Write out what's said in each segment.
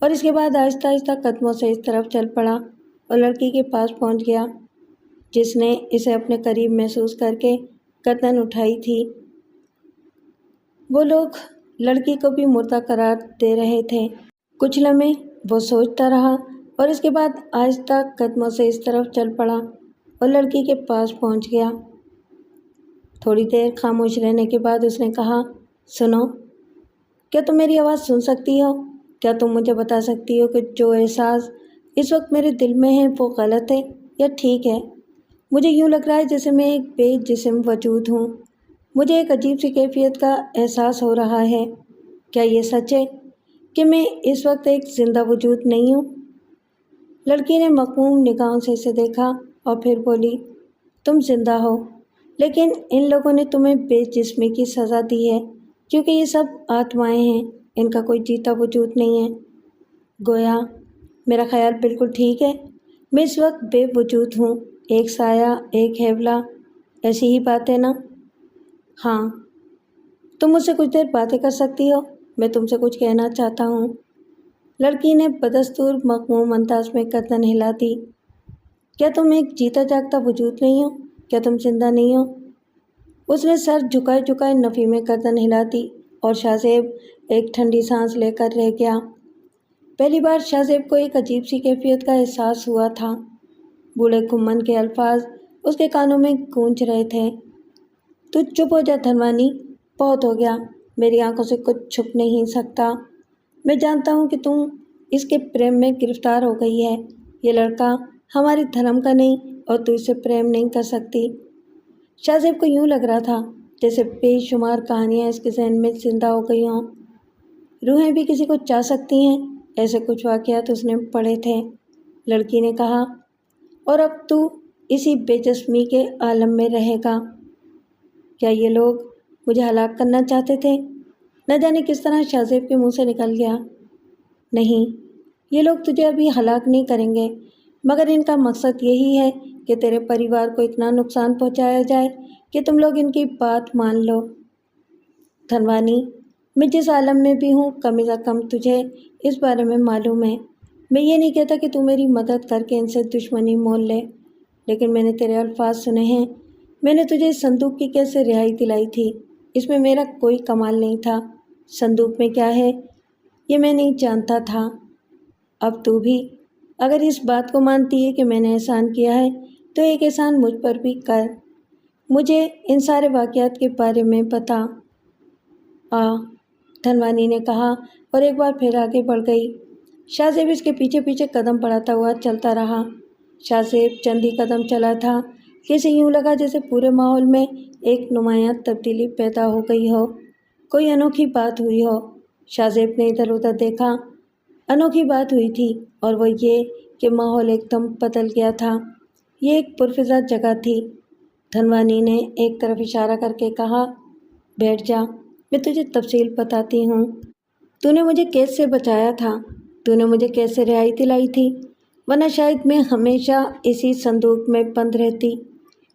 اور اس کے بعد آہستہ آہستہ قدموں سے اس طرف چل پڑا اور لڑکی کے پاس پہنچ گیا جس نے اسے اپنے قریب محسوس کر کے گردن اٹھائی تھی۔ وہ لوگ لڑکی کو بھی مردہ قرار دے رہے تھے۔ کچھ لمحے وہ سوچتا رہا اور اس کے بعد آہستہ قدموں سے اس طرف چل پڑا اور لڑکی کے پاس پہنچ گیا۔ تھوڑی دیر خاموش رہنے کے بعد اس نے کہا، سنو، کیا تم میری آواز سن سکتی ہو؟ کیا تم مجھے بتا سکتی ہو کہ جو احساس اس وقت میرے دل میں ہے وہ غلط ہے یا ٹھیک ہے؟ مجھے یوں لگ رہا ہے جیسے میں ایک بے جسم وجود ہوں۔ مجھے ایک عجیب سی کیفیت کا احساس ہو رہا ہے۔ کیا یہ سچ ہے کہ میں اس وقت ایک زندہ وجود نہیں ہوں؟ لڑکی نے مغموم نگاہوں سے اسے دیکھا اور پھر بولی، تم زندہ ہو، لیکن ان لوگوں نے تمہیں بے جسمی کی سزا دی ہے کیونکہ یہ سب آتمائیں ہیں، ان کا کوئی جیتا وجود نہیں ہے۔ گویا میرا خیال بالکل ٹھیک ہے، میں اس وقت بے وجود ہوں، ایک سایہ، ایک ہیولا، ایسی ہی بات ہے نا؟ ہاں، تم مجھ سے کچھ دیر باتیں کر سکتی ہو؟ میں تم سے کچھ کہنا چاہتا ہوں۔ لڑکی نے بدستور مغموم انداز میں گردن ہلا دی۔ کیا تم ایک جیتا جاگتا وجود نہیں ہو؟ کیا تم زندہ نہیں ہو؟ اس نے سر جھکائے جھکائے نفی میں گردن ہلا دی اور شاہ زیب ایک ٹھنڈی سانس لے کر رہ گیا۔ پہلی بار شاہ زیب کو ایک عجیب سی کیفیت کا احساس ہوا تھا۔ بوڑھے کھمن کے الفاظ اس کے کانوں میں گونج رہے تھے، تو چپ ہو جا دھنوانی، بہت ہو گیا، میری آنکھوں سے کچھ چھپ نہیں سکتا۔ میں جانتا ہوں کہ تم اس کے پریم میں گرفتار ہو گئی ہے۔ یہ لڑکا ہمارے دھرم کا نہیں اور تو اس سے پریم نہیں کر سکتی۔ شاہ زیب کو یوں لگ رہا تھا جیسے بے شمار کہانیاں اس کے ذہن میں زندہ ہو گئی ہوں۔ روحیں بھی کسی کو چاہ سکتی ہیں، ایسے کچھ واقعات اس نے پڑھے تھے۔ لڑکی نے کہا، اور اب تو اسی بے جسمی کے عالم میں رہے گا۔ کیا یہ لوگ مجھے ہلاک کرنا چاہتے تھے؟ نہ جانے کس طرح شاہ زیب کے منہ سے نکل گیا۔ نہیں، یہ لوگ تجھے ابھی ہلاک نہیں کریں گے، مگر ان کا مقصد یہی ہے کہ تیرے پریوار کو اتنا نقصان پہنچایا جائے کہ تم لوگ ان کی بات مان لو۔ دھنوانی، میں جس عالم میں بھی ہوں کم از کم تجھے اس بارے میں معلوم ہے۔ میں یہ نہیں کہتا کہ تو میری مدد کر کے ان سے دشمنی مول لے، لیکن میں نے تیرے الفاظ سنے ہیں۔ میں نے تجھے اس صندوق کی کیسے رہائی دلائی تھی، اس میں میرا کوئی کمال نہیں تھا۔ صندوق میں کیا ہے یہ میں نہیں جانتا تھا۔ اب تو بھی اگر اس بات کو مانتی ہے کہ میں نے احسان کیا ہے تو ایک احسان مجھ پر بھی کر، مجھے ان سارے واقعات کے بارے میں بتا۔ دھنوانی نے کہا اور ایک بار پھر آگے بڑھ گئی۔ شاہ زیب اس کے پیچھے پیچھے قدم بڑھاتا ہوا چلتا رہا۔ شاہ زیب چند ہی قدم چلا تھا کہ اسے یوں لگا جیسے پورے ماحول میں ایک نمایاں تبدیلی پیدا ہو گئی ہو، کوئی انوکھی بات ہوئی ہو۔ شاہ زیب نے ادھر ادھر دیکھا۔ انوکھی بات ہوئی تھی اور وہ یہ کہ ماحول ایک دم بدل گیا تھا۔ یہ ایک پرفضا جگہ تھی۔ دھنوانی نے ایک طرف اشارہ کر کے کہا، بیٹھ جا، میں تجھے تفصیل بتاتی ہوں۔ تو نے مجھے قید سے بچایا تھا، تو نے مجھے قید سے رہائی دلائی تھی، ورنہ شاید میں ہمیشہ اسی صندوق میں بند رہتی۔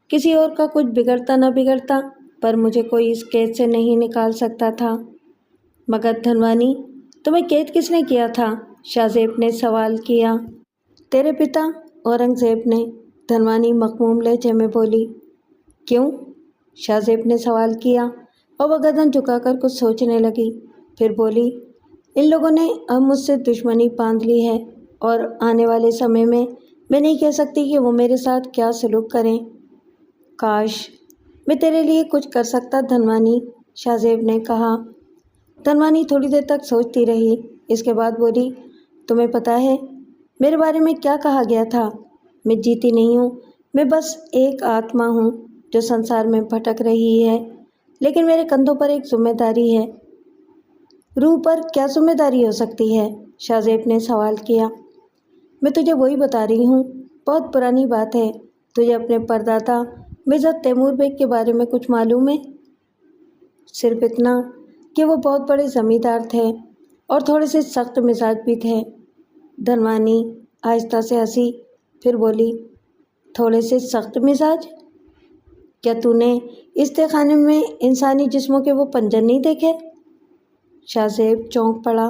کسی اور کا کچھ بگڑتا نہ بگڑتا، پر مجھے کوئی اس قید سے نہیں نکال سکتا تھا۔ مگر دھنوانی، تمہیں قید کس نے کیا تھا؟ شاہ زیب نے سوال کیا۔ تیرے پتا اورنگ زیب نے، دھنوانی مغموم لہجے میں بولی۔ کیوں؟ شاہ زیب نے سوال کیا اور وہ گردن جھکا کر کچھ سوچنے لگی، پھر بولی، ان لوگوں نے اب مجھ سے دشمنی باندھ لی ہے اور آنے والے سمے میں نہیں کہہ سکتی کہ وہ میرے ساتھ کیا سلوک کریں۔ کاش میں تیرے لیے کچھ کر سکتا دھنوانی، شاہ زیب نے کہا۔ دھنوانی تھوڑی دیر تک سوچتی رہی، اس کے بعد بولی، تمہیں پتہ ہے میرے بارے میں کیا کہا گیا تھا؟ میں جیتی نہیں ہوں، میں بس ایک آتما ہوں جو سنسار میں بھٹک رہی ہے، لیکن میرے کندھوں پر ایک ذمہ داری ہے۔ روح پر کیا ذمہ داری ہو سکتی ہے؟ شاہ زیب نے سوال کیا۔ میں تجھے وہی بتا رہی ہوں، بہت پرانی بات ہے۔ تجھے اپنے پردادا مرزا تیمور بیگ کے بارے میں کچھ معلوم ہے؟ صرف اتنا کہ وہ بہت بڑے زمیندار تھے اور تھوڑے سے سخت مزاج بھی تھے۔ دھنوانی آہستہ سے ہنسی، پھر بولی، تھوڑے سے سخت مزاج؟ کیا تو نے استخانے میں انسانی جسموں کے وہ پنجر نہیں دیکھے؟ شاہ زیب چونک پڑا۔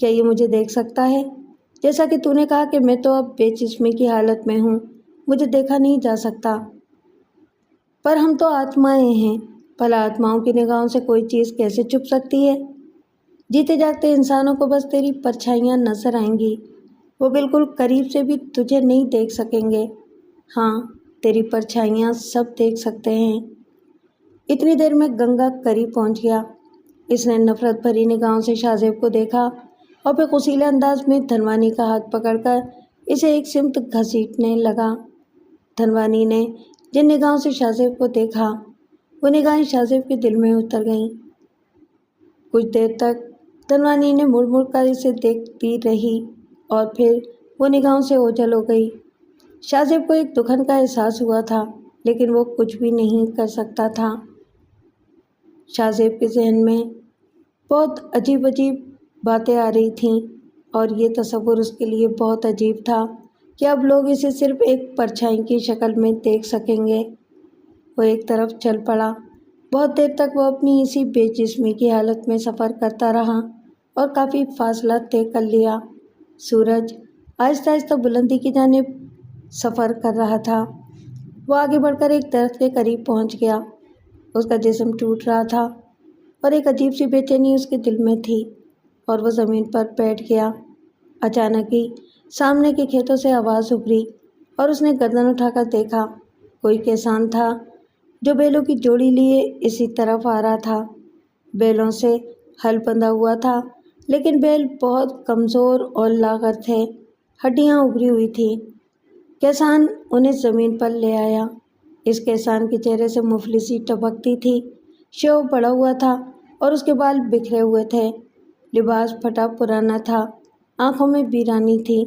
کیا یہ مجھے دیکھ سکتا ہے؟ جیسا کہ تو نے کہا کہ میں تو اب بے جسمی کی حالت میں ہوں، مجھے دیکھا نہیں جا سکتا۔ پر ہم تو آتمائیں ہیں، بھلا آتماؤں کی نگاہوں سے کوئی چیز کیسے چھپ سکتی ہے؟ جیتے جاگتے انسانوں کو بس تیری پرچھائیاں نظر آئیں گی، وہ بالکل قریب سے بھی تجھے نہیں دیکھ سکیں گے۔ ہاں، تیری پرچھائیاں سب دیکھ سکتے ہیں۔ اتنی دیر میں گنگا قریب پہنچ گیا۔ اس نے نفرت بھری نگاہوں سے شاہ زیب کو دیکھا اور پھر غصیلے انداز میں دھنوانی کا ہاتھ پکڑ کر اسے ایک سمت گھسیٹنے لگا۔ دھنوانی نے جن نگاہوں سے شاہ زیب کو دیکھا، وہ نگاہیں شاہ زیب کے دل میں اتر گئیں۔ کچھ دیر تک دھنوانی نے مڑ مڑ کر اسے دیکھتی رہی اور پھر وہ نگاہوں سے اوجھل ہو گئی۔ شاہ زیب کو ایک دکھن کا احساس ہوا تھا، لیکن وہ کچھ بھی نہیں کر سکتا تھا۔ شاہ زیب کے ذہن میں بہت عجیب عجیب باتیں آ رہی تھیں اور یہ تصور اس کے لیے بہت عجیب تھا کہ اب لوگ اسے صرف ایک پرچھائی کی شکل میں دیکھ سکیں گے۔ وہ ایک طرف چل پڑا۔ بہت دیر تک وہ اپنی اسی بے جسمی کی حالت میں سفر کرتا رہا اور کافی فاصلہ طے کر لیا۔ سورج آہستہ آہستہ بلندی کی جانب سفر کر رہا تھا۔ وہ آگے بڑھ کر ایک درخت کے قریب پہنچ گیا۔ اس کا جسم ٹوٹ رہا تھا اور ایک عجیب سی بے چینی اس کے دل میں تھی اور وہ زمین پر بیٹھ گیا۔ اچانک ہی سامنے کے کھیتوں سے آواز ابھری اور اس نے گردن اٹھا کر دیکھا۔ کوئی کسان تھا جو بیلوں کی جوڑی لیے اسی طرف آ رہا تھا۔ بیلوں سے ہل بندھا ہوا تھا، لیکن بیل بہت کمزور اور لاغر تھے، ہڈیاں ابھری ہوئی تھیں۔ کسان انہیں زمین پر لے آیا۔ اس کسان کے چہرے سے مفلسی ٹپکتی تھی، شیو پڑا ہوا تھا اور اس کے بال بکھرے ہوئے تھے۔ لباس پھٹا پرانا تھا، آنکھوں میں ویرانی تھی۔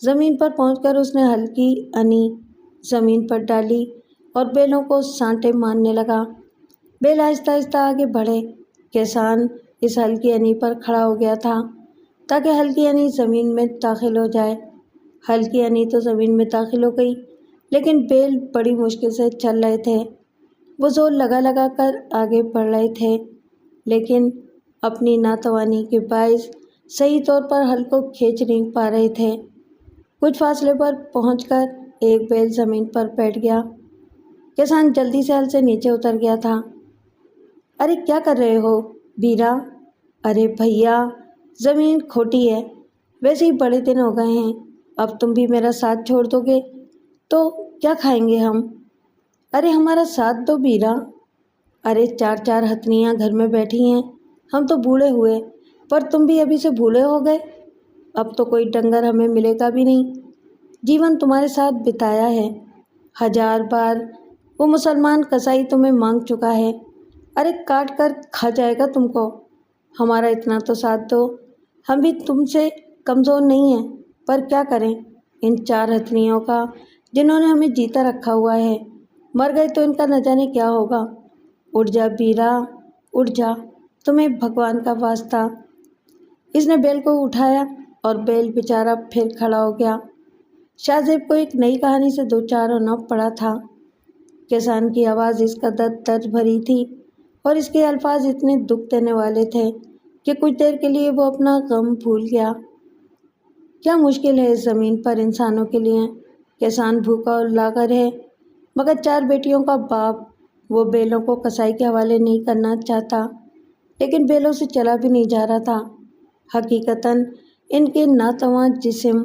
زمین پر پہنچ کر اس نے ہلکی انی زمین پر ڈالی اور بیلوں کو سانٹے مارنے لگا۔ بیل آہستہ آہستہ آگے بڑھے۔ کسان اس ہلکی انی پر کھڑا ہو گیا تھا تاکہ ہلکی انی زمین میں داخل ہو جائے۔ ہلکی انی تو زمین میں داخل ہو گئی، لیکن بیل بڑی مشکل سے چل رہے تھے۔ وہ زور لگا لگا کر آگے بڑھ رہے تھے، لیکن اپنی ناتوانی کے باعث صحیح طور پر ہل کو کھینچ نہیں پا رہے تھے۔ کچھ فاصلے پر پہنچ کر ایک بیل زمین پر بیٹھ گیا۔ کسان جلدی سے ہل سے نیچے اتر گیا تھا۔ ارے کیا کر رہے ہو بیرا؟ ارے بھیا، زمین کھوٹی ہے، ویسے ہی بڑے دن ہو گئے ہیں، اب تم بھی میرا ساتھ چھوڑ دو گے تو کیا کھائیں گے ہم؟ ارے ہمارا ساتھ دو بیرا۔ ارے چار چار ہتھنیاں گھر میں بیٹھی ہیں، ہم تو بوڑھے ہوئے، پر تم بھی ابھی سے بوڑھے ہو گئے، اب تو کوئی ڈنگر ہمیں ملے گا بھی نہیں۔ جیون تمہارے ساتھ بتایا ہے، 1000 بار وہ مسلمان کسائی تمہیں مانگ چکا ہے، ارے کاٹ کر کھا جائے گا تم کو۔ ہمارا اتنا تو ساتھ دو، ہم بھی تم سے کمزور نہیں ہیں، پر کیا کریں ان 4 ہتھنیوں کا جنہوں نے ہمیں جیتا رکھا ہوا ہے، مر گئے تو ان کا نہ جانے کیا ہوگا۔ اٹھ جا بیرا، اٹھ جا، تمہیں بھگوان کا واسطہ۔ اس نے بیل کو اٹھایا اور بیل بیچارہ پھر کھڑا ہو گیا۔ شاہ زیب کو ایک نئی کہانی سے دو چار ہونا پڑا تھا۔ کسان کی آواز اس قدر درد بھری تھی اور اس کے الفاظ اتنے دکھ دینے والے تھے کہ کچھ دیر کے لیے وہ اپنا غم بھول گیا۔ کیا مشکل ہے اس زمین پر انسانوں کے لیے۔ کسان بھوکا اور لاغر ہے، مگر 4 بیٹیوں کا باپ۔ وہ بیلوں کو کسائی کے حوالے نہیں کرنا چاہتا، لیکن بیلوں سے چلا بھی نہیں جا رہا تھا۔ حقیقتاً ان کے ناتواں جسم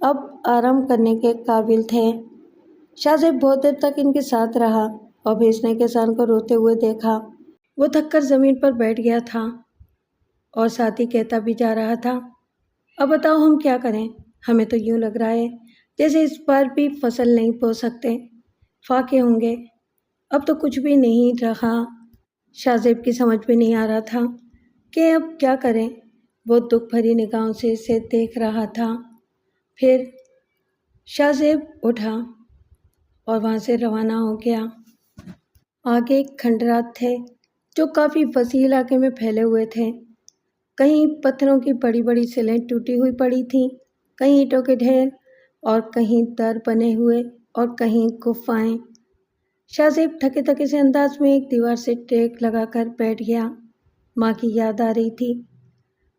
اب آرام کرنے کے قابل تھے۔ شاہ زیب بہت دیر تک ان کے ساتھ رہا اور پھر اس نے کسان کو روتے ہوئے دیکھا۔ وہ تھک کر زمین پر بیٹھ گیا تھا اور ساتھ ہی کہتا بھی جا رہا تھا، اب بتاؤ ہم کیا کریں؟ ہمیں تو یوں لگ رہا ہے جیسے اس بار بھی فصل نہیں بو سکتے، فاقے ہوں گے، اب تو کچھ بھی نہیں رہا۔ شاہ زیب کی سمجھ میں نہیں آ رہا تھا کہ اب کیا کریں۔ وہ دکھ بھری نگاہوں سے اسے دیکھ رہا تھا۔ پھر شاہ زیب اٹھا اور وہاں سے روانہ ہو گیا۔ آگے کھنڈرات تھے جو کافی وسیع علاقے میں پھیلے ہوئے تھے۔ کہیں پتھروں کی بڑی بڑی سلیں ٹوٹی ہوئی پڑی تھیں، کہیں اینٹوں کے ڈھیر اور کہیں در بنے ہوئے اور کہیں گفائیں۔ شاہ زیب تھکے تھکے سے انداز میں ایک دیوار سے ٹیک لگا کر بیٹھ گیا۔ ماں کی یاد آ رہی تھی۔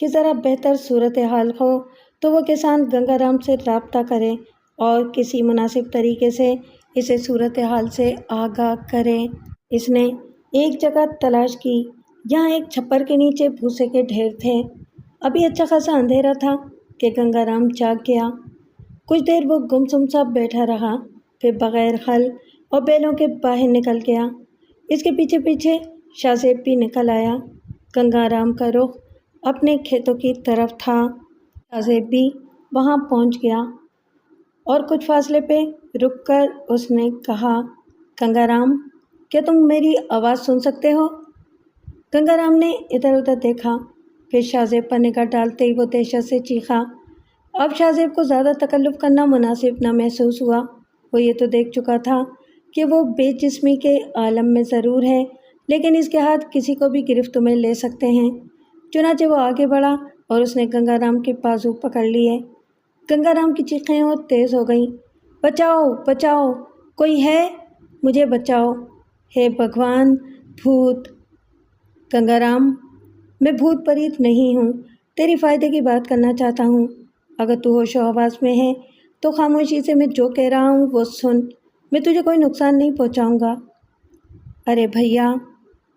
کہ ذرا بہتر صورتحال ہو تو وہ کسان گنگا رام سے رابطہ کرے اور کسی مناسب طریقے سے اسے صورتحال سے آگاہ کرے۔ اس نے ایک جگہ تلاش کی، جہاں ایک چھپر کے نیچے بھوسے کے ڈھیر تھے۔ ابھی اچھا خاصا اندھیرا تھا کہ گنگا رام جاگ گیا۔ کچھ دیر وہ گمسم سا بیٹھا رہا، پھر بغیر ہل اور بیلوں کے باہر نکل گیا۔ اس کے پیچھے پیچھے شاہ زیب بھی نکل آیا۔ گنگا رام کا رخ اپنے کھیتوں کی طرف تھا۔ شاہ زیب بھی وہاں پہنچ گیا اور کچھ فاصلے پہ رک کر اس نے کہا، گنگا رام، کیا تم میری آواز سن سکتے ہو؟ گنگا رام نے ادھر ادھر دیکھا، پھر شاہ زیب پر نگاہ ڈالتے ہی وہ دہشت سے چیخا۔ اب شاہ زیب کو زیادہ تکلف کرنا مناسب نہ محسوس ہوا۔ وہ یہ تو دیکھ چکا تھا کہ وہ بے جسمی کے عالم میں ضرور ہے، لیکن اس کے ہاتھ کسی کو بھی گرفت میں لے سکتے ہیں۔ چنانچہ وہ آگے بڑھا اور اس نے گنگا رام کے بازو پکڑ لیے۔ گنگا رام کی چیخیں اور تیز ہو گئیں، بچاؤ بچاؤ، کوئی ہے؟ مجھے بچاؤ، ہے بھگوان، بھوت! گنگا رام، میں بھوت پریت نہیں ہوں، تیری فائدے کی بات کرنا چاہتا ہوں۔ اگر تو ہوش و حواس میں ہے تو خاموشی سے میں جو کہہ رہا ہوں وہ سن، میں تجھے کوئی نقصان نہیں پہنچاؤں گا۔ ارے بھیا،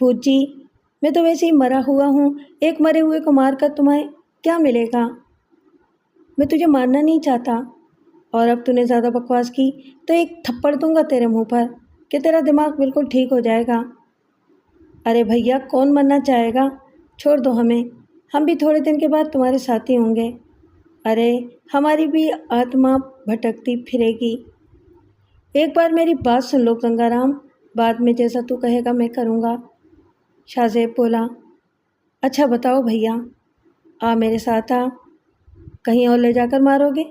بھوت جی، میں تو ویسے ہی مرا ہوا ہوں، ایک مرے ہوئے کو مار کر تمہیں کیا ملے گا؟ میں تجھے مارنا نہیں چاہتا، اور اب تو نے زیادہ بکواس کی تو ایک تھپڑ دوں گا تیرے منہ پر کہ تیرا دماغ بالکل ٹھیک ہو جائے گا۔ ارے بھیا، کون مرنا چاہے گا؟ چھوڑ دو ہمیں، ہم بھی تھوڑے دن کے بعد تمہارے ساتھی ہوں گے۔ ارے ہماری بھی آتما بھٹکتی پھرے گی۔ ایک بار میری بات سن لو گنگا رام، بعد میں جیسا تو کہے گا میں کروں گا۔ شاہ زیب بولا، اچھا بتاؤ بھیا، میرے ساتھ کہیں اور لے جا کر مارو گے؟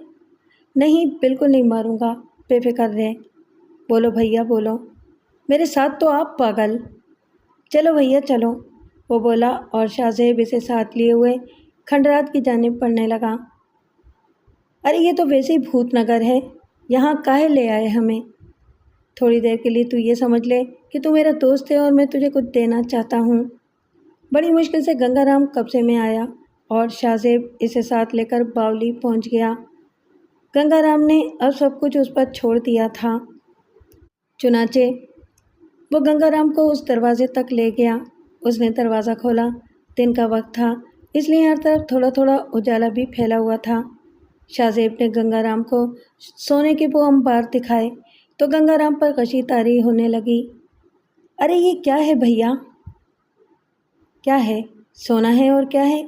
نہیں، بالکل نہیں ماروں گا، بے فکر رہے۔ بولو بھیا بولو، میرے ساتھ تو آپ پاگل۔ چلو بھیا چلو، وہ بولا اور شاہ زیب اسے ساتھ لیے ہوئے کھنڈرات کی جانب بڑھنے لگا۔ ارے یہ تو ویسے ہی بھوت نگر ہے، یہاں کاہے لے آئے ہمیں؟ تھوڑی دیر کے لیے تو یہ سمجھ لے کہ تو میرا دوست ہے اور میں تجھے کچھ دینا چاہتا ہوں۔ بڑی مشکل سے گنگا رام قبضے میں آیا اور شاہ زیب اسے ساتھ لے کر باولی پہنچ گیا۔ گنگا رام نے اب سب کچھ اس پر چھوڑ دیا تھا۔ چنانچہ وہ گنگا رام کو اس دروازے تک لے گیا۔ اس نے دروازہ کھولا، دن کا وقت تھا، اس لیے ہر طرف تھوڑا تھوڑا اجالا بھی پھیلا ہوا تھا۔ شاہ زیب نے گنگا رام کو سونے کے وہ انبار دکھائے تو گنگا رام پر غشی طاری ہونے لگی۔ ارے یہ کیا ہے بھیا؟ کیا ہے؟ سونا ہے اور کیا ہے؟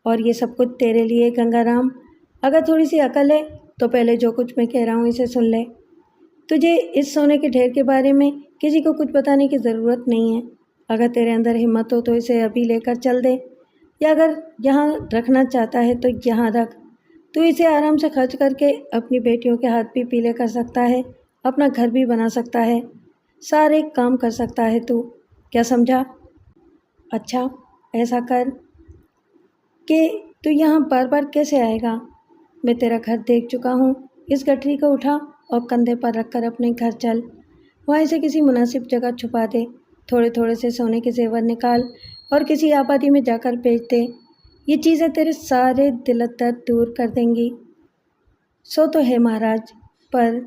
اور یہ سب کچھ تیرے لیے گنگا رام۔ اگر تھوڑی سی عقل ہے تو پہلے جو کچھ میں کہہ رہا ہوں اسے سن لے۔ تجھے اس سونے کے ڈھیر کے بارے میں کسی کو کچھ بتانے کی ضرورت نہیں ہے۔ اگر تیرے اندر ہمت ہو تو اسے ابھی لے کر چل دے، یا اگر یہاں رکھنا چاہتا ہے تو یہاں رکھ۔ تو اسے آرام سے خرچ کر کے اپنی بیٹیوں کے ہاتھ بھی پیلے کر سکتا ہے، اپنا گھر بھی بنا سکتا ہے، سارے کام کر سکتا ہے تو، کیا سمجھا؟ اچھا ایسا کر کہ تو یہاں بار بار کیسے آئے گا؟ میں تیرا گھر دیکھ چکا ہوں، اس گٹھری کو اٹھا اور کندھے پر رکھ کر اپنے گھر چل، وہاں اسے کسی مناسب جگہ چھپا دے، تھوڑے تھوڑے سے سونے کے زیور نکال اور کسی آبادی میں جا کر بیچ دے، یہ چیزیں تیرے سارے دل درد دور کر دیں گی۔ سو تو ہے مہاراج، پر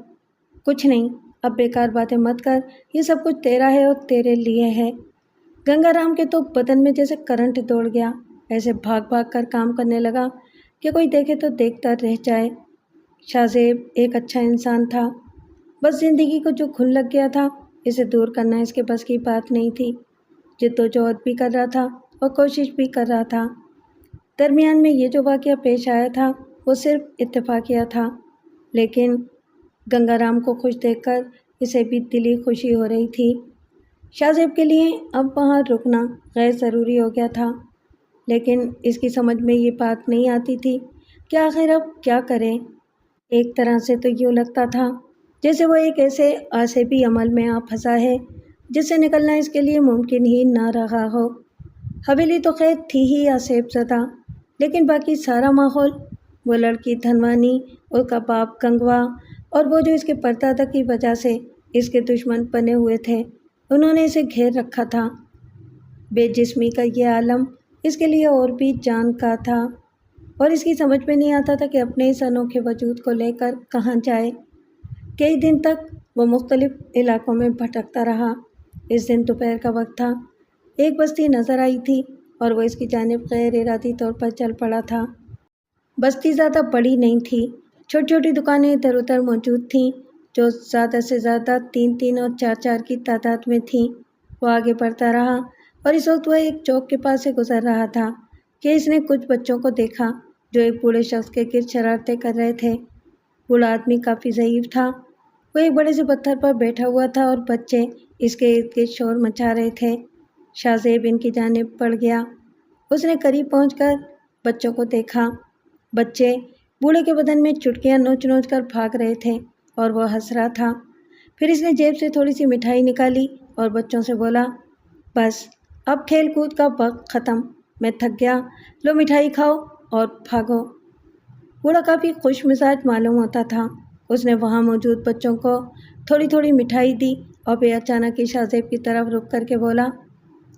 کچھ نہیں، اب بیکار باتیں مت کر، یہ سب کچھ تیرا ہے اور تیرے لیے ہے۔ گنگا رام کے تو بدن میں جیسے کرنٹ دوڑ گیا، ایسے بھاگ بھاگ کر کام کرنے لگا کہ کوئی دیکھے تو دیکھتا رہ جائے۔ شاہ زیب ایک اچھا انسان تھا، بس زندگی کو جو گھن لگ گیا تھا اسے دور کرنا اس کے بس کی بات نہیں تھی۔ جد و جہد بھی کر رہا تھا اور کوشش بھی کر رہا تھا۔ درمیان میں یہ جو واقعہ پیش آیا تھا وہ صرف اتفاقیہ تھا، لیکن گنگا رام کو خوش دیکھ کر اسے بھی دلی خوشی ہو رہی تھی۔ شاہ زیب کے لیے اب وہاں رکنا غیر ضروری ہو گیا تھا، لیکن اس کی سمجھ میں یہ بات نہیں آتی تھی کہ آخر اب کیا کرے۔ ایک طرح سے تو یوں لگتا تھا جیسے وہ ایک ایسے آسیبی عمل میں آ پھنسا ہے جس سے نکلنا اس کے لیے ممکن ہی نہ رہا ہو۔ حویلی تو خیر تھی ہی آسیب زدہ، لیکن باقی سارا ماحول، وہ لڑکی دھنوانی، اس کا باپ گنگوا، اور وہ جو اس کے پردادا کی وجہ سے اس کے دشمن بنے ہوئے تھے، انہوں نے اسے گھیر رکھا تھا۔ بے جسمی کا یہ عالم اس کے لیے اور بھی جان کا تھا اور اس کی سمجھ میں نہیں آتا تھا کہ اپنے اس انوکھے وجود کو لے کر کہاں جائے۔ کئی دن تک وہ مختلف علاقوں میں بھٹکتا رہا۔ اس دن دوپہر کا وقت تھا۔ ایک بستی نظر آئی تھی اور وہ اس کی جانب غیر ارادی طور پر چل پڑا تھا۔ بستی زیادہ بڑی نہیں تھی، چھوٹی چھوٹی دکانیں ادھر ادھر موجود تھیں جو زیادہ سے زیادہ 3 اور 4 کی تعداد میں تھیں۔ وہ آگے بڑھتا رہا اور اس وقت وہ ایک چوک کے پاس سے گزر رہا تھا کہ اس نے کچھ بچوں کو دیکھا جو ایک بوڑھے شخص کے گرد شرارتیں کر رہے تھے۔ بوڑھا آدمی کافی ضعیف تھا، وہ ایک بڑے سے پتھر پر بیٹھا ہوا تھا اور بچے اس کے ارد گرد شور مچا رہے تھے۔ شاہ زیب ان کی جانب بڑھ گیا۔ اس نے قریب پہنچ کر بچوں کو دیکھا۔ بچے بوڑھے کے بدن میں چٹکیاں نوچ نوچ کر بھاگ رہے تھے اور وہ ہنس رہا تھا۔ پھر اس نے جیب سے تھوڑی سی مٹھائی نکالی اور بچوں سے بولا، بس اب کھیل کود کا وقت ختم، میں تھک گیا، لو مٹھائی کھاؤ اور بھاگو۔ بوڑھا کافی خوش مزاج معلوم ہوتا تھا۔ اس نے وہاں موجود بچوں کو تھوڑی تھوڑی مٹھائی دی اور پھر اچانک ہی شاہ زیب کی طرف رک کر کے بولا،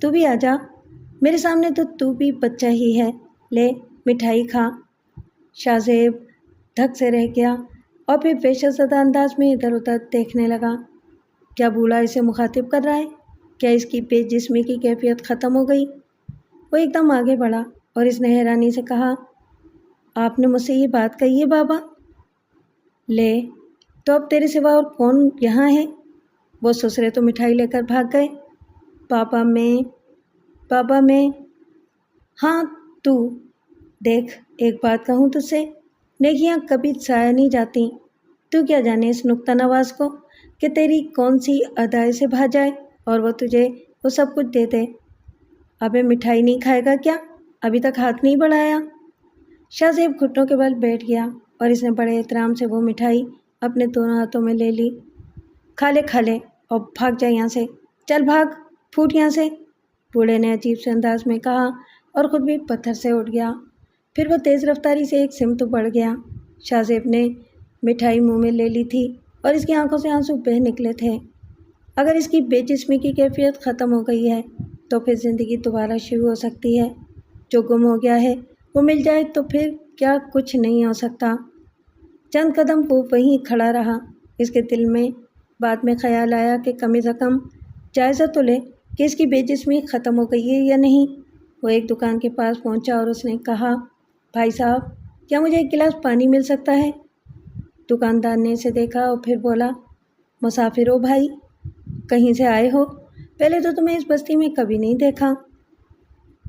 تو بھی آ جا، میرے سامنے تو بھی بچہ ہی ہے، لے مٹھائی کھا۔ شاہ زیب دھک سے رہ گیا اور پھر وحشت زدہ انداز میں ادھر ادھر دیکھنے لگا۔ کیا بوڑھا اسے مخاطب کر رہا ہے؟ کیا اس کی بے جسمی کی کیفیت ختم ہو گئی؟ وہ ایک دم آگے بڑھا اور اس نے حیرانی سے کہا، آپ نے مجھ سے یہ بات کہی ہے بابا؟ لے تو اب تیرے سوا اور کون یہاں ہے؟ وہ سسرے تو مٹھائی لے کر بھاگ گئے۔ بابا میں ہاں تو دیکھ، ایک بات کہوں تجھ سے، نیکیاں کبھی ضائع نہیں جاتی۔ تو کیا جانے اس نکتہ نواز کو کہ تیری کون سی ادائے سے بھا جائے اور وہ تجھے وہ سب کچھ دے دے۔ ابے مٹھائی نہیں کھائے گا کیا؟ ابھی تک ہاتھ نہیں بڑھایا۔ شاہ زیب گھٹنوں کے بل بیٹھ گیا اور اس نے بڑے احترام سے وہ مٹھائی اپنے دونوں ہاتھوں میں لے لی۔ کھا لے اور بھاگ جا یہاں سے، چل بھاگ، پھوٹ یہاں سے، بوڑھے نے عجیب سے انداز میں کہا اور خود بھی پتھر سے اٹھ گیا۔ پھر وہ تیز رفتاری سے ایک سمت بڑھ گیا۔ شاہ زیب نے مٹھائی منہ میں لے لی تھی اور اس کی آنکھوں سے آنسو بہہ نکلے تھے۔ اگر اس کی بے جسمی کی کیفیت ختم ہو گئی ہے تو پھر زندگی دوبارہ شروع ہو سکتی ہے۔ جو گم ہو گیا ہے وہ مل جائے تو پھر کیا کچھ نہیں ہو سکتا۔ چند قدم وہ وہیں کھڑا رہا۔ اس کے دل میں بعد میں خیال آیا کہ کم از کم جائزہ تو لے کہ اس کی بے جسمی ختم ہو گئی ہے یا نہیں۔ وہ ایک دکان کے پاس پہنچا اور اس نے کہا، بھائی صاحب کیا مجھے ایک گلاس پانی مل سکتا ہے؟ دکاندار نے اسے دیکھا اور پھر بولا، مسافر ہو بھائی؟ کہیں سے آئے ہو؟ پہلے تو تمہیں اس بستی میں کبھی نہیں دیکھا۔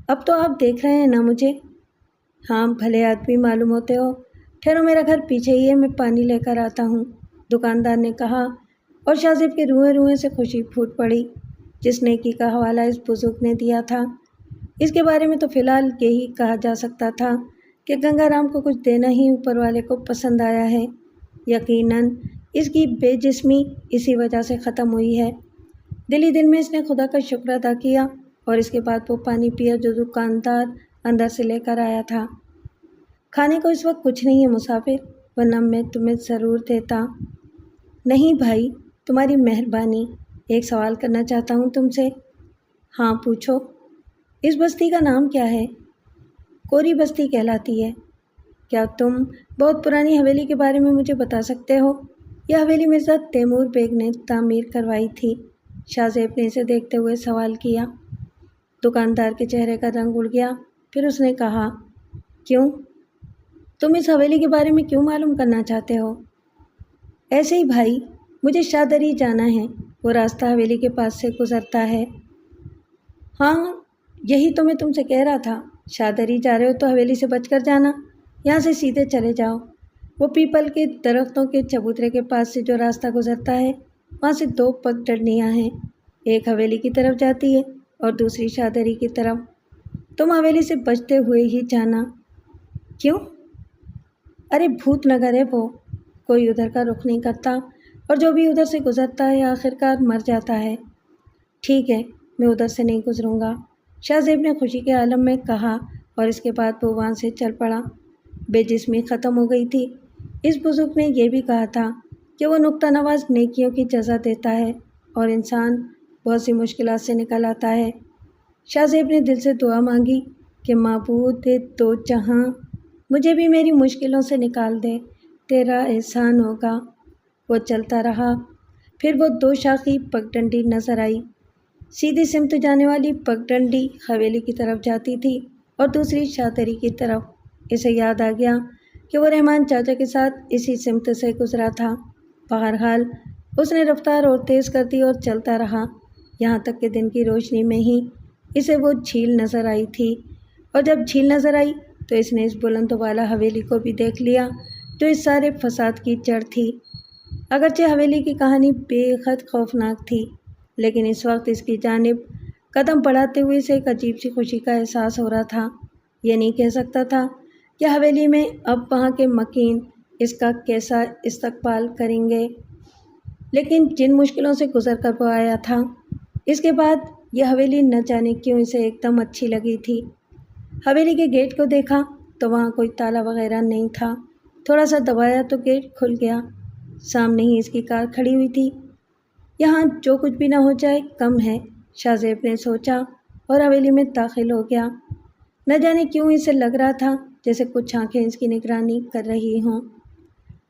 اب تو آپ دیکھ رہے ہیں نا مجھے؟ ہاں بھلے آدمی معلوم ہوتے ہو، ٹھہرو میرا گھر پیچھے ہی ہے، میں پانی لے کر آتا ہوں، دکاندار نے کہا اور شاہ زیب کے روئیں روئیں سے خوشی پھوٹ پڑی۔ جس نیکی کا حوالہ اس بزرگ نے دیا تھا، اس کے بارے میں تو فی الحال یہی کہا جا سکتا تھا کہ گنگا رام کو کچھ دینا ہی اوپر والے کو پسند آیا ہے۔ یقیناً اس کی بے جسمی اسی وجہ سے ختم ہوئی ہے۔ دل میں اس نے خدا کا شکر ادا کیا اور اس کے بعد وہ پانی پیا جو دکاندار اندر سے لے کر آیا تھا۔ کھانے کو اس وقت کچھ نہیں ہے مسافر، ورنہ میں تمہیں ضرور دیتا۔ نہیں بھائی، تمہاری مہربانی، ایک سوال کرنا چاہتا ہوں تم سے۔ ہاں پوچھو۔ اس بستی کا نام کیا ہے؟ کوری بستی کہلاتی ہے۔ کیا تم بہت پرانی حویلی کے بارے میں مجھے بتا سکتے ہو؟ یہ حویلی مرزا تیمور بیگ نے تعمیر کروائی تھی۔ شاہ زیب نے اسے دیکھتے ہوئے سوال کیا۔ دکاندار کے چہرے کا رنگ اڑ گیا۔ پھر اس نے کہا، کیوں؟ تم اس حویلی کے بارے میں کیوں معلوم کرنا چاہتے ہو؟ ایسے ہی بھائی، مجھے شاہ دری جانا ہے، وہ راستہ حویلی کے پاس سے گزرتا ہے۔ ہاں یہی تو میں تم سے کہہ رہا تھا، شاہ دری جا رہے ہو تو حویلی سے بچ کر جانا، یہاں سے سیدھے چلے جاؤ۔ وہ پیپل کے درختوں کے چبوترے کے پاس سے جو راستہ گزرتا ہے وہاں سے 2 پگڈنڈیاں ہیں، ایک حویلی کی طرف جاتی ہے اور دوسری شاہ دری کی طرف۔ تم حویلی سے بچتے ہوئے ہی جانا۔ کیوں؟ ارے بھوت نگر ہے وہ، کوئی ادھر کا رخ نہیں کرتا اور جو بھی ادھر سے گزرتا ہے آخرکار مر جاتا ہے۔ ٹھیک ہے، میں ادھر سے نہیں گزروں گا، شاہ زیب نے خوشی کے عالم میں کہا اور اس کے بعد وہ وہاں سے چل پڑا۔ بے جسمی ختم ہو گئی تھی۔ اس بزرگ نے یہ بھی کہا تھا کہ وہ نکتہ نواز نیکیوں کی جزا دیتا ہے اور انسان بہت سی مشکلات سے نکل آتا ہے۔ شاہ زیب نے دل سے دعا مانگی کہ معبود دو جہاں مجھے بھی میری مشکلوں سے نکال دے، تیرا احسان ہوگا۔ وہ چلتا رہا، پھر وہ دو شاخی پگڈنڈی نظر آئی۔ سیدھی سمت جانے والی پگڈنڈی حویلی کی طرف جاتی تھی اور دوسری شاہدری کی طرف۔ اسے یاد آ گیا کہ وہ رحمان چاچا کے ساتھ اسی سمت سے گزرا تھا۔ بہرحال اس نے رفتار اور تیز کر دی اور چلتا رہا، یہاں تک کہ دن کی روشنی میں ہی اسے وہ جھیل نظر آئی تھی، اور جب جھیل نظر آئی تو اس نے اس بلند و بالا حویلی کو بھی دیکھ لیا جو اس سارے فساد کی جڑ تھی۔ اگرچہ حویلی کی کہانی بے حد خوفناک تھی، لیکن اس وقت اس کی جانب قدم بڑھاتے ہوئے اسے ایک عجیب سی خوشی کا احساس ہو رہا تھا۔ یہ نہیں کہہ سکتا تھا کہ حویلی میں اب وہاں کے مکین اس کا کیسا استقبال کریں گے، لیکن جن مشکلوں سے گزر کر وہ آیا تھا، اس کے بعد یہ حویلی نہ جانے کیوں اسے ایک دم اچھی لگی تھی۔ حویلی کے گیٹ کو دیکھا تو وہاں کوئی تالا وغیرہ نہیں تھا۔ تھوڑا سا دبایا تو گیٹ کھل گیا۔ سامنے ہی اس کی کار کھڑی ہوئی تھی۔ یہاں جو کچھ بھی نہ ہو جائے کم ہے، شاہ زیب نے سوچا اور حویلی میں داخل ہو گیا۔ نہ جانے کیوں اسے لگ رہا تھا جیسے کچھ آنکھیں اس کی نگرانی کر رہی ہوں۔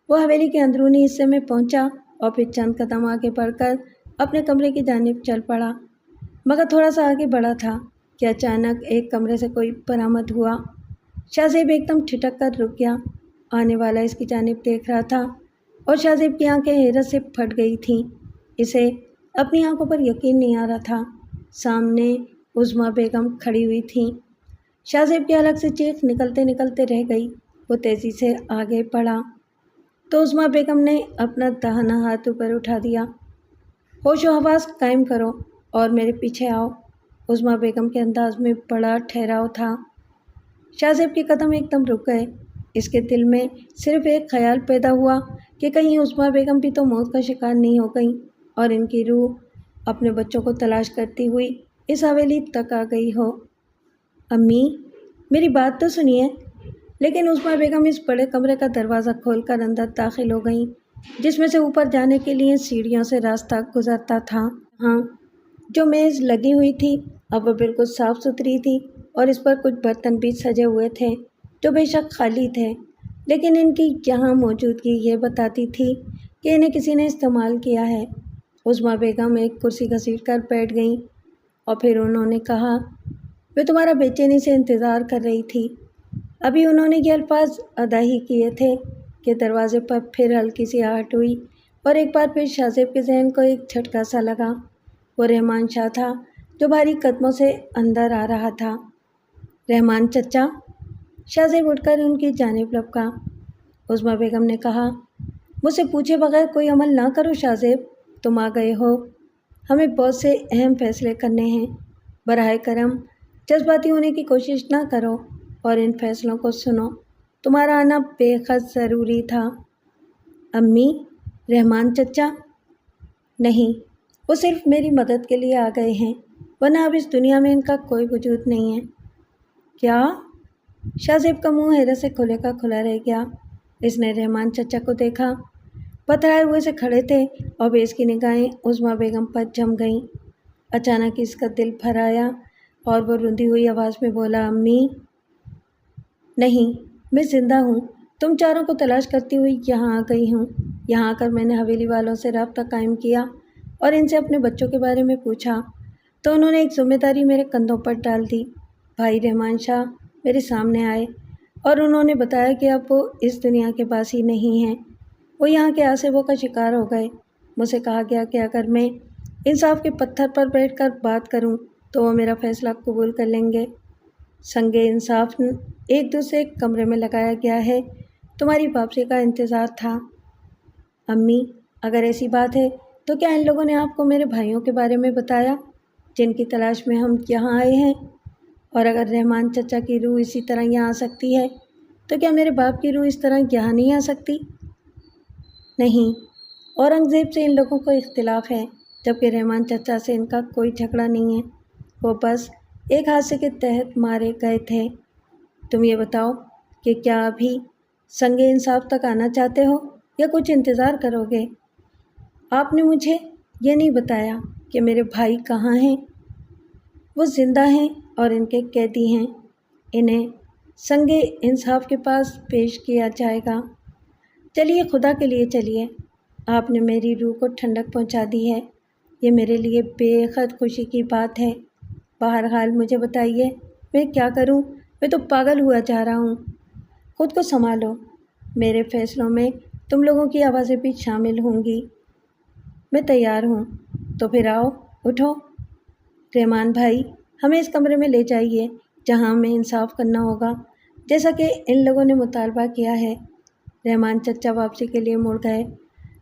وہ حویلی کے اندرونی حصے میں پہنچا اور پھر چند قدم آگے بڑھ کر اپنے کمرے کی جانب چل پڑا، مگر تھوڑا سا آگے بڑھا تھا کہ اچانک ایک کمرے سے کوئی برآمد ہوا۔ شاہ زیب ایک دم ٹھٹک کر رک گیا۔ آنے والا اس کی جانب دیکھ رہا تھا اور شاہ زیب کی آنکھیں حیرت سے پھٹ گئی تھیں۔ اسے اپنی آنکھوں پر یقین نہیں آ رہا تھا۔ سامنے عظمیٰ بیگم کھڑی ہوئی تھیں۔ شاہ زیب کے حلق سے چیخ نکلتے نکلتے رہ گئی۔ وہ تیزی سے آگے بڑھا تو عظمیٰ بیگم نے اپنا داہنا ہاتھ اوپر اٹھا دیا۔ ہوش و حواس قائم کرو اور میرے پیچھے آؤ۔ عظمیٰ بیگم کے انداز میں بڑا ٹھہراؤ تھا۔ شاہ زیب کے قدم ایک دم رک گئے۔ اس کے دل میں صرف ایک خیال پیدا ہوا کہ کہیں عظمیٰ بیگم بھی تو موت کا شکار نہیں ہو گئیں اور ان کی روح اپنے بچوں کو تلاش کرتی ہوئی اس حویلی تک آ گئی ہو۔ امی، میری بات تو سنیے۔ لیکن عظمیٰ بیگم اس بڑے کمرے کا دروازہ کھول کر اندر داخل ہو گئیں، جس میں سے اوپر جانے کے لیے سیڑھیوں سے راستہ گزرتا تھا۔ ہاں، جو میز لگی ہوئی تھی اب وہ بالکل صاف ستھری تھی اور اس پر کچھ برتن بھی سجے ہوئے تھے جو بے شک خالی تھے، لیکن ان کی یہاں موجودگی یہ بتاتی تھی کہ انہیں کسی نے استعمال کیا ہے۔ عظمیٰ بیگم ایک کرسی گھسیٹ کر بیٹھ گئیں اور پھر انہوں نے کہا، میں تمہارا بے چینی سے انتظار کر رہی تھی۔ ابھی انہوں نے یہ الفاظ ادا ہی کیے تھے کہ دروازے پر پھر ہلکی سی آہٹ ہوئی اور ایک بار پھر شاہ زیب کے ذہن کو ایک جھٹکا سا لگا۔ وہ رحمان شاہ تھا جو بھاری قدموں سے اندر آ رہا تھا۔ رحمان چچا، شاہ زیب اٹھ کر ان کی جانب لپکا۔ عظمیٰ بیگم نے کہا، مجھ سے پوچھے بغیر کوئی عمل نہ کرو شاہ زیب، تم آ گئے ہو، ہمیں بہت سے اہم فیصلے کرنے ہیں، براہ کرم جذباتی ہونے کی کوشش نہ کرو اور ان فیصلوں کو سنو، تمہارا آنا بے حد ضروری تھا۔ امی، رحمان چچا؟ نہیں، وہ صرف میری مدد کے لیے آ گئے ہیں، ورنہ اب اس دنیا میں ان کا کوئی وجود نہیں ہے۔ کیا؟ شاہ زیب کا منہ حیرت سے کھلے کا کھلا رہ گیا۔ اس نے رحمان چچا کو دیکھا، پتھرائے ہوئے سے کھڑے تھے اور اس کی نگاہیں عظمیٰ بیگم پر جم گئیں۔ اچانک اس کا دل بھر آیا اور وہ روندی ہوئی آواز میں بولا، امی؟ نہیں، میں زندہ ہوں، تم چاروں کو تلاش کرتی ہوئی یہاں آ گئی ہوں۔ یہاں آ کر میں نے حویلی والوں سے رابطہ قائم کیا اور ان سے اپنے بچوں کے بارے میں پوچھا تو انہوں نے ایک ذمہ داری میرے کندھوں پر ڈال دی۔ بھائی رحمان شاہ میرے سامنے آئے اور انہوں نے بتایا کہ اب وہ اس دنیا کے باسی نہیں ہیں، وہ یہاں کے آصبوں کا شکار ہو گئے۔ مجھ سے کہا گیا کہ اگر میں انصاف کے پتھر پر بیٹھ کر بات کروں تو وہ میرا فیصلہ قبول کر لیں گے۔ سنگ انصاف ایک دوسرے کمرے میں لگایا گیا ہے، تمہاری واپسی کا انتظار تھا۔ امی، اگر ایسی بات ہے تو کیا ان لوگوں نے آپ کو میرے بھائیوں کے بارے میں بتایا جن کی تلاش میں ہم یہاں آئے ہیں؟ اور اگر رحمان چچا کی روح اسی طرح یہاں آ سکتی ہے تو کیا میرے باپ کی روح اس طرح یہاں نہیں آ سکتی؟ نہیں، اورنگزیب سے ان لوگوں کو اختلاف ہے، جبکہ رحمان چچا سے ان کا کوئی جھگڑا نہیں ہے، وہ بس ایک حادثے کے تحت مارے گئے تھے۔ تم یہ بتاؤ کہ کیا ابھی سنگ انصاف تک آنا چاہتے ہو یا کچھ انتظار کرو گے؟ آپ نے مجھے یہ نہیں بتایا کہ میرے بھائی کہاں ہیں۔ وہ زندہ ہیں اور ان کے قیدی ہیں۔ انہیں سنگ انصاف کے پاس پیش کیا جائے گا۔ چلیے، خدا کے لیے چلیے، آپ نے میری روح کو ٹھنڈک پہنچا دی ہے، یہ میرے لیے بے حد خوشی کی بات ہے۔ بہرحال مجھے بتائیے میں کیا کروں، میں تو پاگل ہوا جا رہا ہوں۔ خود کو سنبھالو، میرے فیصلوں میں تم لوگوں کی آوازیں بھی شامل ہوں گی۔ میں تیار ہوں، تو پھر آؤ، اٹھو۔ رحمان بھائی، ہمیں اس کمرے میں لے جائیے جہاں ہمیں انصاف کرنا ہوگا، جیسا کہ ان لوگوں نے مطالبہ کیا ہے۔ رحمان چچا واپسی کے لیے مڑ گئے۔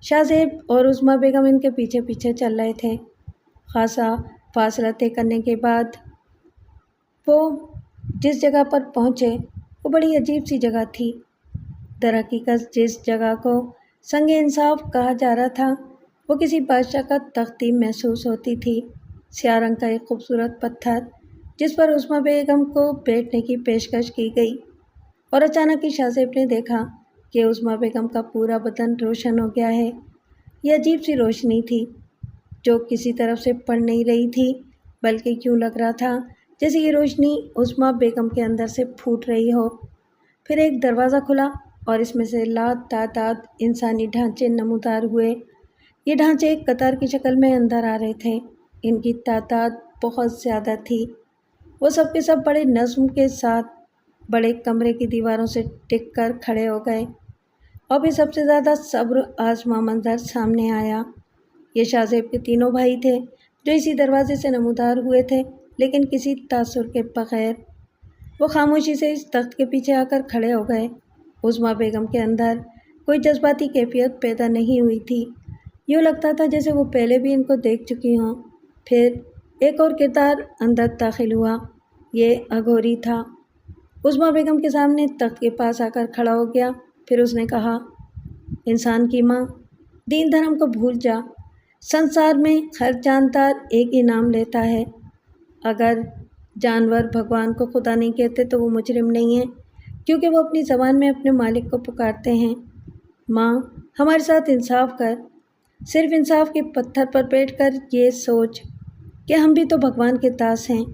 شاہ زیب اور عظمیٰ بیگم ان کے پیچھے پیچھے چل رہے تھے۔ خاصا فاصلہ طے کرنے کے بعد وہ جس جگہ پر پہنچے وہ بڑی عجیب سی جگہ تھی۔ درحقیقت جس جگہ کو سنگ انصاف کہا جا رہا تھا وہ کسی بادشاہ کا تختی محسوس ہوتی تھی۔ سیاہ رنگ کا ایک خوبصورت پتھر جس پر عظمیٰ بیگم کو بیٹھنے کی پیشکش کی گئی، اور اچانک ہی شاہ زیب نے دیکھا کہ عظمیٰ بیگم کا پورا بدن روشن ہو گیا ہے۔ یہ عجیب سی روشنی تھی جو کسی طرف سے پڑ نہیں رہی تھی، بلکہ یوں لگ رہا تھا جیسے یہ روشنی عظمیٰ بیگم کے اندر سے پھوٹ رہی ہو۔ پھر ایک دروازہ کھلا اور اس میں سے لا تعداد انسانی ڈھانچے نمودار ہوئے۔ یہ ڈھانچے ایک قطار کی شکل میں اندر آ رہے تھے۔ ان کی تعداد بہت زیادہ تھی۔ وہ سب کے سب بڑے نظم کے ساتھ بڑے کمرے کی دیواروں سے ٹک کر کھڑے ہو گئے، اور پھر سب سے زیادہ صبر آزما منظر سامنے آیا۔ یہ شاہ زیب کے تینوں بھائی تھے جو اسی دروازے سے نمودار ہوئے تھے، لیکن کسی تاثر کے بغیر۔ وہ خاموشی سے اس تخت کے پیچھے آ کر کھڑے ہو گئے۔ عظمیٰ بیگم کے اندر کوئی جذباتی کیفیت پیدا نہیں ہوئی تھی، یوں لگتا تھا جیسے وہ پہلے بھی ان کو دیکھ چکی ہوں۔ پھر ایک اور کردار اندر داخل ہوا، یہ اگھوری تھا۔ عظمیٰ بیگم کے سامنے تخت کے پاس آ کر کھڑا ہو گیا۔ پھر اس نے کہا، انسان کی ماں، دین دھرم کو بھول جا، سنسار میں ہر جاندار ایک ہی نام لیتا ہے۔ اگر جانور بھگوان کو خدا نہیں کہتے تو وہ مجرم نہیں ہیں، کیونکہ وہ اپنی زبان میں اپنے مالک کو پکارتے ہیں۔ ماں، ہمارے ساتھ انصاف کر، صرف انصاف کے پتھر پر بیٹھ کر یہ سوچ کہ ہم بھی تو بھگوان کے داس ہیں۔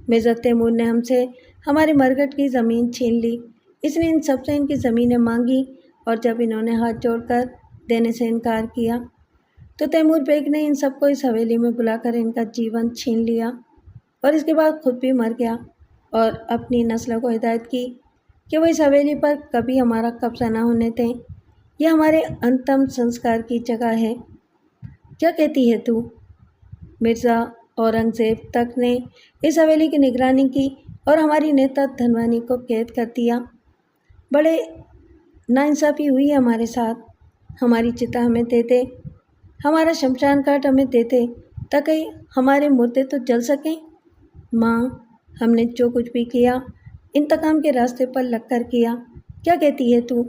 مرزا تیمور نے ہم سے ہمارے مرگٹ کی زمین چھین لی، اس نے ان سب سے ان کی زمینیں مانگی، اور جب انہوں نے ہاتھ جوڑ کر دینے سے انکار کیا تو تیمور بیگ نے ان سب کو اس حویلی میں بلا کر ان کا جیون چھین لیا، اور اس کے بعد خود بھی مر گیا، اور اپنی نسلوں کو ہدایت کی کہ وہ اس حویلی پر کبھی ہمارا قبضہ نہ ہونے دیں، یہ ہمارے انتم سنسکار کی جگہ ہے۔ کیا کہتی ہے تو؟ مرزا اورنگزیب تک نے اس حویلی کی نگرانی کی اور ہماری نیتا دھنوانی کو قید کر دیا۔ بڑے ناانصافی ہوئی ہے ہمارے ساتھ۔ ہماری چتا ہمیں دے دے، ہمارا شمشان گھاٹ ہمیں دے دے تاکہ ہمارے مردے تو جل سکیں۔ ماں، ہم نے جو کچھ بھی کیا انتقام کے راستے پر لگ کر کیا، کیا کہتی ہے تو؟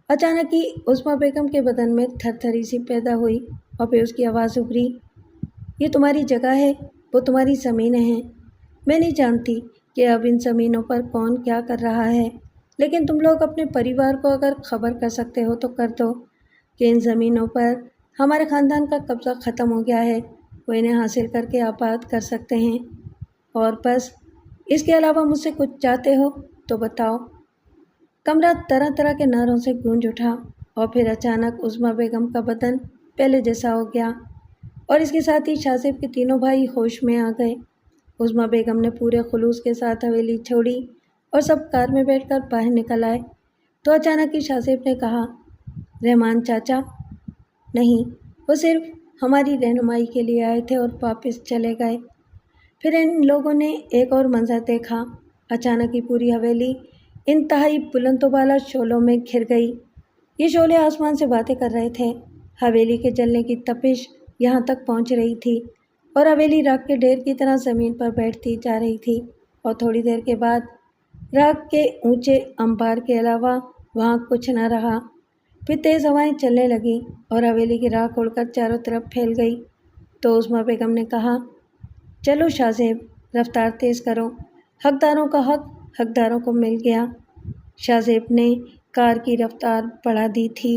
اچانک ہی عظمیٰ بیگم کے بدن میں تھر تھری سی پیدا ہوئی، اور پھر اس کی آواز ابھری، یہ تمہاری جگہ ہے، وہ تمہاری زمینیں ہیں۔ میں نہیں جانتی کہ اب ان زمینوں پر کون کیا کر رہا ہے، لیکن تم لوگ اپنے پریوار کو اگر خبر کر سکتے ہو تو کر دو کہ ان زمینوں پر ہمارے خاندان کا قبضہ ختم ہو گیا ہے، وہ انہیں حاصل کر کے آباد کر سکتے ہیں، اور بس اس کے علاوہ مجھ سے کچھ چاہتے ہو تو بتاؤ۔ کمرہ طرح طرح کے نعروں سے گونج اٹھا، اور پھر اچانک عظمیٰ بیگم کا بدن پہلے جیسا ہو گیا، اور اس کے ساتھ ہی شاہ زیب کے تینوں بھائی ہوش میں آ گئے۔ عظمیٰ بیگم نے پورے خلوص کے ساتھ حویلی چھوڑی اور سب کار میں بیٹھ کر باہر نکل آئے تو اچانک ہی شاہ زیب نے کہا، رحمان چاچا؟ نہیں، وہ صرف ہماری رہنمائی کے لیے آئے تھے اور واپس چلے گئے۔ پھر ان لوگوں نے ایک اور منظر دیکھا۔ اچانک ہی پوری حویلی انتہائی بلند و بالا شعلوں میں گھر گئی۔ یہ شعلے آسمان سے باتیں کر رہے تھے۔ حویلی کے جلنے کی تپش یہاں تک پہنچ رہی تھی، اور حویلی راکھ کے ڈھیر کی طرح زمین پر بیٹھتی جا رہی تھی، اور تھوڑی دیر کے بعد راکھ کے اونچے انبار کے علاوہ وہاں کچھ نہ رہا۔ پھر تیز ہوائیں چلنے لگیں اور حویلی کی راکھ اڑ کر چاروں طرف پھیل گئی تو عظمیٰ بیگم نے کہا، چلو شاہ زیب، رفتار تیز کرو، حقداروں کا حق حقداروں کو مل گیا۔ شاہ زیب نے کار کی رفتار بڑھا دی تھی